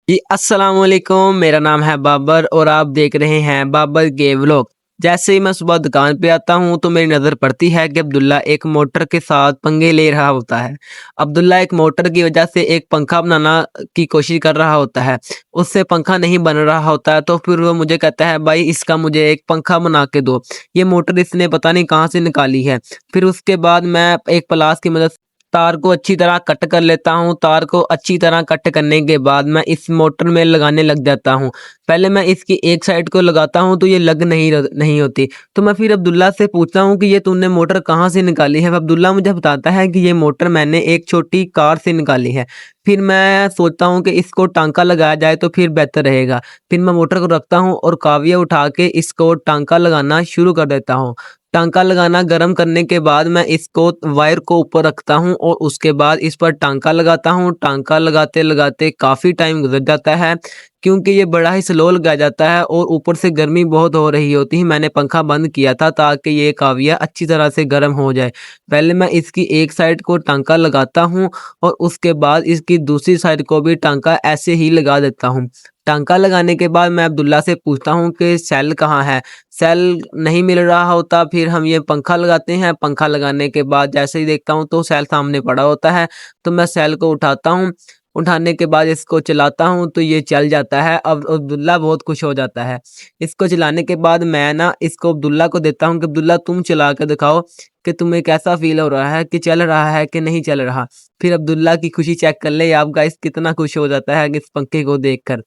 जी अस्सलाम वालेकुम। मेरा नाम है बाबर और आप देख रहे हैं बाबर के व्लॉग। जैसे ही मैं सुबह दुकान पे आता हूँ तो मेरी नज़र पड़ती है कि अब्दुल्ला एक मोटर के साथ पंगे ले रहा होता है। अब्दुल्ला एक मोटर की वजह से एक पंखा बनाना की कोशिश कर रहा होता है। उससे पंखा नहीं बन रहा होता है तो फिर वो मुझे कहता है भाई इसका मुझे एक पंखा बना के दो। ये मोटर इसने पता नहीं कहाँ से निकाली है। फिर उसके बाद मैं एक प्लास की मदद तार को अच्छी तरह कट कर लेता हूँ। तार को अच्छी तरह कट करने के बाद मैं इस मोटर में लगाने लग जाता हूँ। पहले मैं इसकी एक साइड को लगाता हूँ तो ये लग नहीं होती। तो मैं फिर अब्दुल्ला से पूछता हूँ कि ये तूने मोटर कहाँ से निकाली है? अब्दुल्ला मुझे बताता है कि ये मोटर मैंने एक छोटी कार से निकाली है। फिर मैं सोचता हूँ कि इसको टाँका लगाया जाए तो फिर बेहतर रहेगा। फिर मैं मोटर को रखता हूँ और काविया उठा के इसको टाँका लगाना शुरू कर देता हूँ। टाँका लगाना गर्म करने के बाद मैं इसको वायर को ऊपर रखता हूँ और उसके बाद इस पर टाँका लगाता हूँ। टाँका लगाते-लगाते काफ़ी टाइम गुज़र जाता है क्योंकि ये बड़ा ही स्लो लगाया जाता है और ऊपर से गर्मी बहुत हो रही होती है। मैंने पंखा बंद किया था ताकि ये काविया अच्छी तरह से गर्म हो जाए। पहले मैं इसकी एक साइड को टाँका लगाता हूँ और उसके बाद इसकी दूसरी साइड को भी टाँका ऐसे ही लगा देता हूँ। टाँका लगाने के बाद मैं अब्दुल्ला से पूछता हूँ कि सेल कहाँ है? सेल नहीं मिल रहा होता। फिर हम ये पंखा लगाते हैं। पंखा लगाने के बाद जैसे ही देखता हूँ तो सेल सामने पड़ा होता है। तो मैं सेल को उठाता हूँ। उठाने के बाद इसको चलाता हूँ तो ये चल जाता है। अब अब्दुल्ला बहुत खुश हो जाता है। इसको चलाने के बाद मैं ना इसको अब्दुल्ला को देता हूँ कि अब्दुल्ला तुम चला के दिखाओ कि तुम्हें कैसा फ़ील हो रहा है, कि चल रहा है कि नहीं चल रहा। फिर अब्दुल्ला की खुशी चेक कर लें आप गाइस, कितना खुश हो जाता है इस पंखे को देखकर।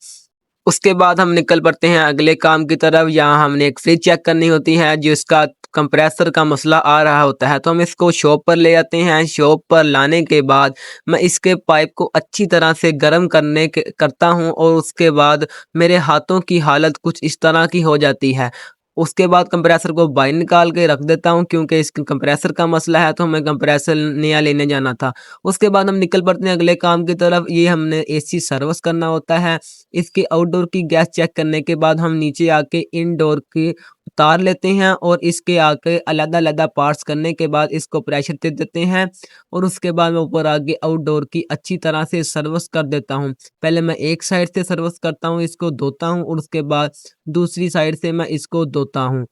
उसके बाद हम निकल पड़ते हैं अगले काम की तरफ। यहाँ हमने एक फ्रिज चेक करनी होती है जिसका कंप्रेसर का मसला आ रहा होता है। तो हम इसको शॉप पर ले आते हैं। शॉप पर लाने के बाद मैं इसके पाइप को अच्छी तरह से गर्म करता हूँ और उसके बाद मेरे हाथों की हालत कुछ इस तरह की हो जाती है। उसके बाद कंप्रेसर को बाहर निकाल के रख देता हूँ क्योंकि इस कंप्रेसर का मसला है तो हमें कंप्रेसर नया लेने जाना था। उसके बाद हम निकल पड़ते हैं अगले काम की तरफ। ये हमने एसी सर्विस करना होता है। इसके आउटडोर की गैस चेक करने के बाद हम नीचे आके इनडोर की उतार लेते हैं और इसके आके अलग-अलग पार्ट्स करने के बाद इसको प्रेशर दे देते हैं और उसके बाद मैं ऊपर आके आउटडोर की अच्छी तरह से सर्विस कर देता हूँ। पहले मैं एक साइड से सर्विस करता हूँ, इसको धोता हूँ और उसके बाद दूसरी साइड से मैं इसको धोता हूँ।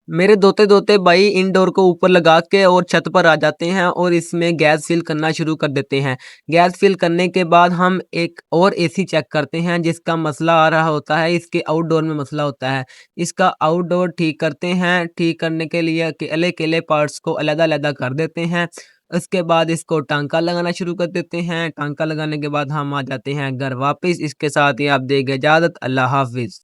मेरे धोते-धोते भाई इनडोर को ऊपर लगा के और छत पर आ जाते हैं और इसमें गैस फ़िल करना शुरू कर देते हैं। गैस फ़िल करने के बाद हम एक और एसी चेक करते हैं जिसका मसला आ रहा होता है, इसके आउटडोर में मसला होता है। इसका आउटडोर ठीक करते हैं। ठीक करने के लिए अकेले-अकेले पार्ट्स को अलग-अलग कर देते हैं। उसके बाद इसको टाँका लगाना शुरू कर देते हैं। टाँका लगाने के बाद हम आ जाते हैं घर वापस। इसके साथ ही आप दें इजाज़त। अल्लाह हाफ़िज़।